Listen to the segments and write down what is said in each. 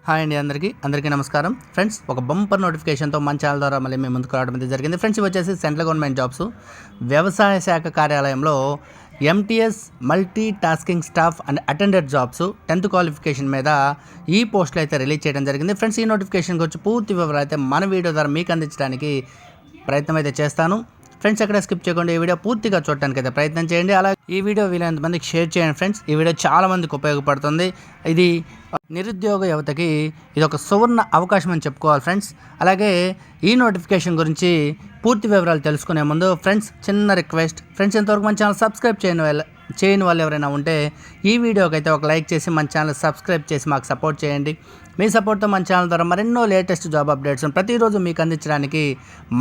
Hi అండి అందరికీ నమస్కారం ఫ్రెండ్స్. ఒక బంపర్ నోటిఫికేషన్తో మన ఛానల్ ద్వారా మళ్ళీ మేము ముందుకు రావడం అయితే జరిగింది. ఫ్రెండ్స్, ఇవి వచ్చేసి సెంట్రల్ గవర్నమెంట్ జాబ్స్ వ్యవసాయ శాఖ కార్యాలయంలో MTS multi tasking staff and attender jobs 10th qualification మీద ఈ పోస్టులు అయితే రిలీజ్ చేయడం జరిగింది. ఫ్రెండ్స్, ఈ నోటిఫికేషన్ గురించి పూర్తి వివరాలు అయితే మన వీడియో ద్వారా మీకు అందించడానికి ప్రయత్నం అయితే చేస్తాను. ఫ్రెండ్స్, ఎక్కడ స్కిప్ చేయకుండా ఈ వీడియో పూర్తిగా చూడడానికి అయితే ప్రయత్నం చేయండి. అలా ఈ వీడియో వీలైనంత మందికి షేర్ చేయండి. ఫ్రెండ్స్, ఈ వీడియో చాలా మందికి ఉపయోగపడుతుంది. ఇది నిరుద్యోగ యువతకి ఇది ఒక సువర్ణ అవకాశం అని చెప్పుకోవాలి ఫ్రెండ్స్. అలాగే ఈ నోటిఫికేషన్ గురించి పూర్తి వివరాలు తెలుసుకునే ముందు ఫ్రెండ్స్ చిన్న రిక్వెస్ట్, ఫ్రెండ్స్ ఇంతవరకు మన ఛానల్ సబ్స్క్రైబ్ చేయని వాళ్ళు ఎవరైనా ఉంటే ఈ వీడియోకి అయితే ఒక లైక్ చేసి మన ఛానల్ సబ్స్క్రైబ్ చేసి మాకు సపోర్ట్ చేయండి. మీ సపోర్ట్తో మన ఛానల్ ద్వారా మరెన్నో లేటెస్ట్ జాబ్ అప్డేట్స్ ప్రతిరోజు మీకు అందించడానికి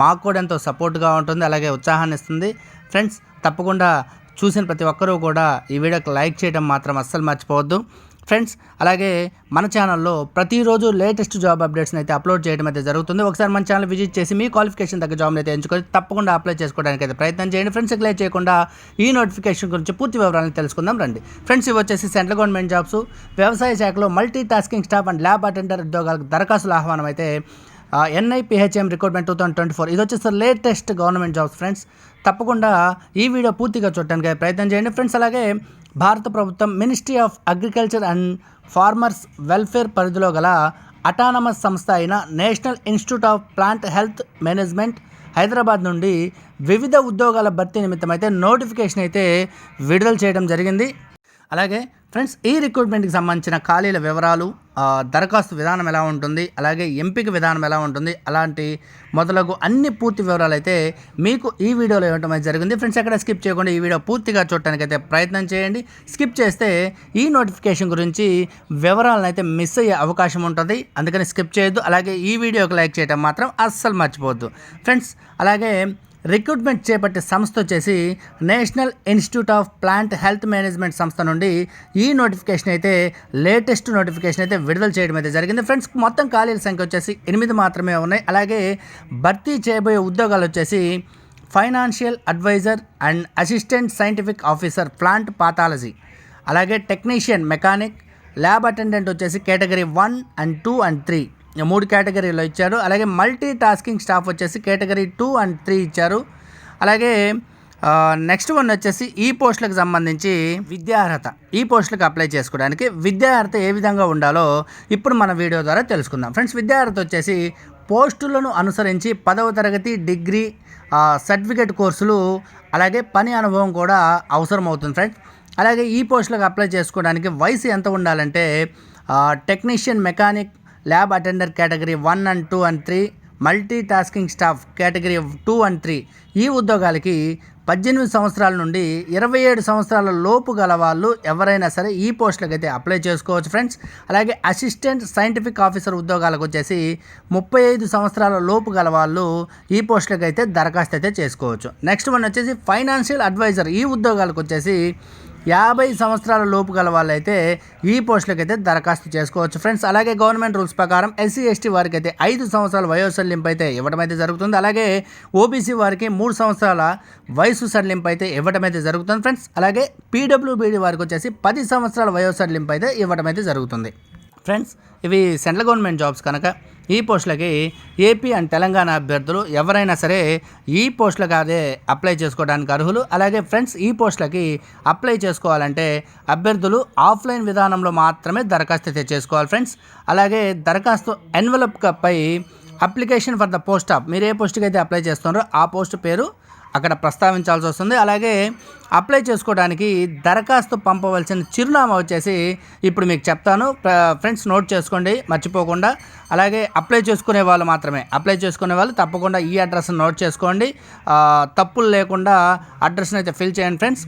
మాకు కూడా ఎంతో సపోర్ట్గా ఉంటుంది, అలాగే ఉత్సాహాన్ని ఇస్తుంది. ఫ్రెండ్స్, తప్పకుండా చూసిన ప్రతి ఒక్కరూ కూడా ఈ వీడియోకి లైక్ చేయడం మాత్రం అస్సలు మర్చిపోవద్దు ఫ్రెండ్స్. అలాగే మన ఛానల్లో ప్రతిరోజు లేటెస్ట్ జాబ్ అప్డేట్స్ని అయితే అప్లోడ్ చేయడం అయితే జరుగుతుంది. ఒకసారి మన ఛానల్ విజిట్ చేసి మీ క్వాలిఫికేషన్ తగ్గ జాబ్ని అయితే ఎంచుకొని తప్పకుండా అప్లై చేసుకోవడానికి అయితే ప్రయత్నం చేయండి. ఫ్రెండ్స్, లేట్ చేయకుండా ఈ నోటిఫికేషన్ గురించి పూర్తి వివరాలను తెలుసుకుందాం రండి. ఫ్రెండ్స్, ఇవి వచ్చేసి సెంట్రల్ గవర్నమెంట్ జాబ్స్ వ్యవసాయ శాఖలో multi tasking staff and lab attender ఉద్యోగాలకు దరఖాస్తుల ఆహ్వానం అయితే NIPHM రిక్రూట్మెంట్ 2024 ఇది వచ్చేసి లేటెస్ట్ గవర్నమెంట్ జాబ్స్. ఫ్రెండ్స్, తప్పకుండా ఈ వీడియో పూర్తిగా చూడడానికి ప్రయత్నం చేయండి. ఫ్రెండ్స్, అలాగే భారత ప్రభుత్వం ministry of agriculture and farmers welfare పరిధిలో గల అటానమస్ సంస్థ అయిన national institute of plant health management Hyderabad నుండి వివిధ ఉద్యోగాల భర్తీ నిమిత్తం అయితే నోటిఫికేషన్ అయితే విడుదల చేయడం జరిగింది. అలాగే ఫ్రెండ్స్, ఈ రిక్రూట్మెంట్కి సంబంధించిన ఖాళీల వివరాలు, దరఖాస్తు విధానం ఎలా ఉంటుంది, అలాగే ఎంపిక విధానం ఎలా ఉంటుంది, అలాంటి మొదలగు అన్ని పూర్తి వివరాలు అయితే మీకు ఈ వీడియోలో ఇవ్వడం అయితే జరిగింది. ఫ్రెండ్స్, ఎక్కడ స్కిప్ చేయకుండా ఈ వీడియో పూర్తిగా చూడటానికి అయితే ప్రయత్నం చేయండి. స్కిప్ చేస్తే ఈ నోటిఫికేషన్ గురించి వివరాలను అయితే మిస్ అయ్యే అవకాశం ఉంటుంది, అందుకని స్కిప్ చేయొద్దు. అలాగే ఈ వీడియోకి లైక్ చేయడం మాత్రం అస్సలు మర్చిపోవద్దు ఫ్రెండ్స్. అలాగే రిక్రూట్మెంట్ చేపట్టే సంస్థ వచ్చేసి national institute of plant health management సంస్థ నుండి ఈ నోటిఫికేషన్ అయితే లేటెస్ట్ నోటిఫికేషన్ అయితే విడుదల చేయడం అయితే జరిగింది. ఫ్రెండ్స్, మొత్తం ఖాళీల సంఖ్య వచ్చేసి 8 మాత్రమే ఉన్నాయి. అలాగే భర్తీ చేయబోయే ఉద్యోగాలు వచ్చేసి financial advisor and assistant scientific officer plant pathology, అలాగే టెక్నీషియన్ మెకానిక్, ల్యాబ్ అటెండెంట్ వచ్చేసి కేటగిరీ 1 and 2 and 3 3 కేటగిరీలో ఇచ్చారు. అలాగే మల్టీ టాస్కింగ్ స్టాఫ్ వచ్చేసి కేటగిరీ 2 and 3 ఇచ్చారు. అలాగే నెక్స్ట్ వన్ వచ్చేసి ఈ పోస్టులకు సంబంధించి విద్యార్హత, ఈ పోస్టులకు అప్లై చేసుకోవడానికి విద్యార్హత ఏ విధంగా ఉండాలో ఇప్పుడు మన వీడియో ద్వారా తెలుసుకుందాం. ఫ్రెండ్స్, విద్యార్హత వచ్చేసి పోస్టులను అనుసరించి 10వ తరగతి డిగ్రీ సర్టిఫికేట్ కోర్సులు అలాగే పని అనుభవం కూడా అవసరం అవుతుంది ఫ్రెండ్స్. అలాగే ఈ పోస్టులకు అప్లై చేసుకోవడానికి వయసు ఎంత ఉండాలంటే technician mechanic lab attender category 1 and 2 and 3, multi tasking staff category 2 and 3 ఈ ఉద్యోగాలకి 18 సంవత్సరాల నుండి 27 సంవత్సరాల లోపు గల వాళ్ళు ఎవరైనా సరే ఈ పోస్టులకు అయితే అప్లై చేసుకోవచ్చు ఫ్రెండ్స్. అలాగే అసిస్టెంట్ సైంటిఫిక్ ఆఫీసర్ ఉద్యోగాలకు వచ్చేసి 35 సంవత్సరాల లోపు గల వాళ్ళు ఈ పోస్టులకు అయితే దరఖాస్తు అయితే చేసుకోవచ్చు. నెక్స్ట్ వన్ వచ్చేసి ఫైనాన్షియల్ అడ్వైజర్, ఈ ఉద్యోగాలకు వచ్చేసి 50 సంవత్సరాల లోపు గల వాళ్ళైతే ఈ పోస్టులకు అయితే దరఖాస్తు చేసుకోవచ్చు ఫ్రెండ్స్. అలాగే గవర్నమెంట్ రూల్స్ ప్రకారం SC ST వారికి అయితే 5 సంవత్సరాల వయో సడలింపు అయితే ఇవ్వడం అయితే జరుగుతుంది. అలాగే OBC వారికి 3 సంవత్సరాల వయసు సడలింపు అయితే ఇవ్వడం అయితే జరుగుతుంది ఫ్రెండ్స్. అలాగే PWBD వారికి వచ్చేసి 10 సంవత్సరాల వయో సడలింపు అయితే ఇవ్వడం అయితే జరుగుతుంది ఫ్రెండ్స్. ఇవి సెంట్రల్ గవర్నమెంట్ జాబ్స్ కనుక ఈ పోస్టులకి ఏపీ అండ్ తెలంగాణ అభ్యర్థులు ఎవరైనా సరే ఈ పోస్టులకు అదే అప్లై చేసుకోవడానికి అర్హులు. అలాగే ఫ్రెండ్స్, ఈ పోస్టులకి అప్లై చేసుకోవాలంటే అభ్యర్థులు ఆఫ్లైన్ విధానంలో మాత్రమే దరఖాస్తు అయితే చేసుకోవాలి ఫ్రెండ్స్. అలాగే దరఖాస్తు ఎన్వలప్ పై application for the post of, మీరు ఏ పోస్ట్కి అయితే అప్లై చేస్తున్నారో ఆ పోస్ట్ పేరు అక్కడ ప్రస్తావించాల్సి వస్తుంది. అలాగే అప్లై చేసుకోవడానికి దరఖాస్తు పంపవలసిన చిరునామా వచ్చేసి ఇప్పుడు మీకు చెప్తాను ఫ్రెండ్స్, నోట్ చేసుకోండి మర్చిపోకుండా. అలాగే అప్లై చేసుకునే వాళ్ళు తప్పకుండా ఈ అడ్రస్ని నోట్ చేసుకోండి, తప్పులు లేకుండా అడ్రస్ని అయితే ఫిల్ చేయండి ఫ్రెండ్స్.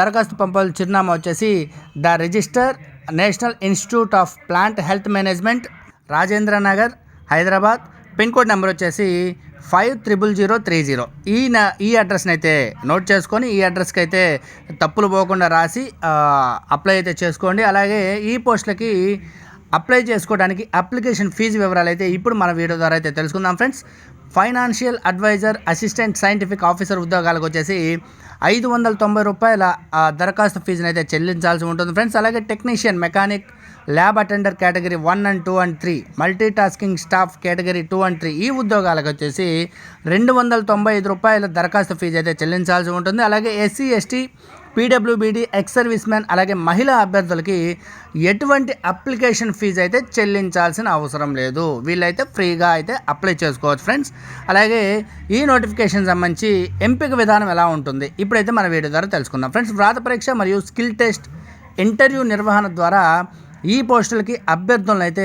దరఖాస్తు పంపవలసిన చిరునామా వచ్చేసి the register national institute of plant health management, Rajendra Nagar, Hyderabad. Pin code number వచ్చేసి 500030. ఈ అడ్రస్ని అయితే నోట్ చేసుకొని ఈ అడ్రస్కి అయితే తప్పులు పోకుండా రాసి అప్లై అయితే చేసుకోండి. అలాగే ఈ పోస్టులకి అప్లై చేసుకోవడానికి అప్లికేషన్ ఫీజు వివరాలు అయితే ఇప్పుడు మన వీడియో ద్వారా అయితే తెలుసుకుందాం friends. Financial advisor assistant scientific officer ఉద్యోగాలకు వచ్చేసి 590 రూపాయల దరఖాస్తు ఫీజుని అయితే చెల్లించాల్సి ఉంటుంది ఫ్రెండ్స్. అలాగే technician mechanic lab attender category 1 and 2 and 3, multi tasking staff category 2 and 3 ఈ ఉద్యోగాలకు వచ్చేసి ₹295 దరఖాస్తు ఫీజు అయితే చెల్లించాల్సి ఉంటుంది. అలాగే SC ST PWBD ex service man అలాగే మహిళా అభ్యర్థులకి ఎటువంటి అప్లికేషన్ ఫీజు అయితే చెల్లించాల్సిన అవసరం లేదు. వీళ్ళైతే ఫ్రీగా అయితే అప్లై చేసుకోవచ్చు ఫ్రెండ్స్. అలాగే ఈ నోటిఫికేషన్ సంబంధించి ఎంపిక విధానం ఎలా ఉంటుంది ఇప్పుడైతే మన వీడియో ద్వారా తెలుసుకుందాం ఫ్రెండ్స్. వ్రాత పరీక్ష మరియు స్కిల్ టెస్ట్ ఇంటర్వ్యూ నిర్వహణ ద్వారా ఈ పోస్టులకి అభ్యర్థులను అయితే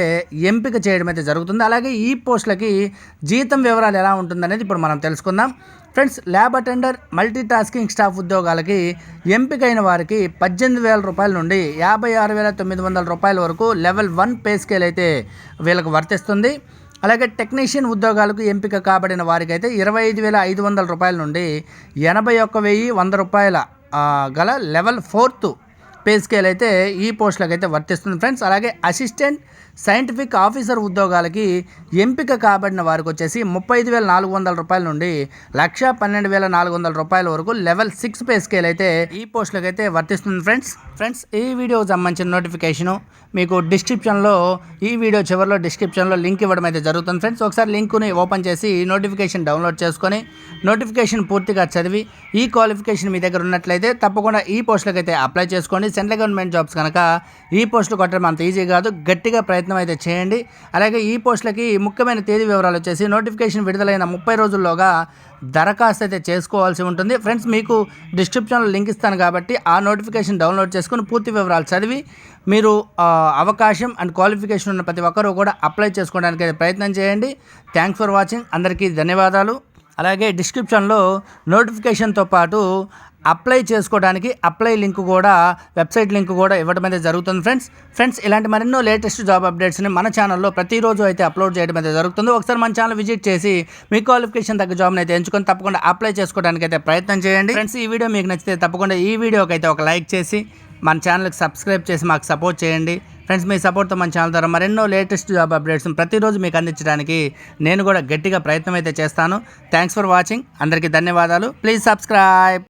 ఎంపిక చేయడం అయితే జరుగుతుంది. అలాగే ఈ పోస్టులకి జీతం వివరాలు ఎలా ఉంటుందనేది ఇప్పుడు మనం తెలుసుకుందాం friends. Lab attender multi tasking staff ఉద్యోగాలకి ఎంపికైన వారికి ₹18,000 నుండి ₹56,900 వరకు లెవెల్ 1 పే స్కేల్ అయితే వీళ్ళకి వర్తిస్తుంది. అలాగే టెక్నీషియన్ ఉద్యోగాలకు ఎంపిక కాబడిన వారికి అయితే ₹25,500 నుండి ₹81,100 గల లెవెల్ 4 పే స్కేల్ అయితే ఈ పోస్టులకు అయితే వర్తిస్తుంది ఫ్రెండ్స్. అలాగే అసిస్టెంట్ సైంటిఫిక్ ఆఫీసర్ ఉద్యోగాలకి ఎంపిక కాబడిన వారికి వచ్చేసి ₹35,400 నుండి ₹112,400 వరకు లెవెల్ 6 పే స్కేల్ అయితే ఈ పోస్టులకు అయితే వర్తిస్తుంది ఫ్రెండ్స్ ఈ వీడియోకి సంబంధించిన నోటిఫికేషను మీకు డిస్క్రిప్షన్లో ఈ వీడియో చివరిలో డిస్క్రిప్షన్లో లింక్ ఇవ్వడం అయితే జరుగుతుంది ఫ్రెండ్స్. ఒకసారి లింకుని ఓపెన్ చేసి నోటిఫికేషన్ డౌన్లోడ్ చేసుకొని నోటిఫికేషన్ పూర్తిగా చదివి ఈ క్వాలిఫికేషన్ మీ దగ్గర ఉన్నట్లయితే తప్పకుండా ఈ పోస్టులకు అయితే అప్లై చేసుకోండి. సెంట్రల్ గవర్నమెంట్ జాబ్స్ కనుక ఈ పోస్టులు కొట్టడం అంత ఈజీ కాదు, గట్టిగా ప్రయత్నం అయితే చేయండి. అలాగే ఈ పోస్టులకి ముఖ్యమైన తేదీ వివరాలు వచ్చేసి నోటిఫికేషన్ విడుదలైన 30 రోజుల్లోగా దరఖాస్తు అయితే చేసుకోవాల్సి ఉంటుంది ఫ్రెండ్స్. మీకు డిస్క్రిప్షన్లో లింక్ ఇస్తాను కాబట్టి ఆ నోటిఫికేషన్ డౌన్లోడ్ చేసుకుని పూర్తి వివరాలు చదివి మీరు అవకాశం అండ్ క్వాలిఫికేషన్ ఉన్న ప్రతి ఒక్కరూ కూడా అప్లై చేసుకోవడానికి అయితే ప్రయత్నం చేయండి. Thanks for watching. అందరికీ ధన్యవాదాలు. అలాగే డిస్క్రిప్షన్లో నోటిఫికేషన్తో పాటు అప్లై చేసుకోవడానికి అప్లై లింక్ కూడా వెబ్సైట్ లింక్ కూడా ఇవ్వడం అయితే జరుగుతుంది ఫ్రెండ్స్. ఇలాంటి మరెన్నో లేటెస్ట్ జాబ్ అప్డేట్స్ని మన ఛానల్లో ప్రతిరోజు అయితే అప్లోడ్ చేయడం అయితే జరుగుతుంది. ఒకసారి మన ఛానల్ విజిట్ చేసి మీ క్వాలిఫికేషన్ తగ్గ జాబ్ని అయితే ఎంచుకొని తప్పకుండా అప్లై చేసుకోవడానికి అయితే ప్రయత్నం చేయండి ఫ్రెండ్స్. ఈ వీడియో మీకు నచ్చితే తప్పకుండా ఈ వీడియోకి అయితే ఒక లైక్ చేసి మన ఛానల్కి సబ్స్క్రైబ్ చేసి మాకు సపోర్ట్ చేయండి ఫ్రెండ్స్. మీ సపోర్ట్తో మన ఛానల్ ద్వారా మరెన్నో లేటెస్ట్ జాబ్ అప్డేట్స్ ప్రతిరోజు మీకు అందించడానికి నేను కూడా గట్టిగా ప్రయత్నం అయితే చేస్తాను. Thanks for watching. అందరికీ ధన్యవాదాలు. Please subscribe.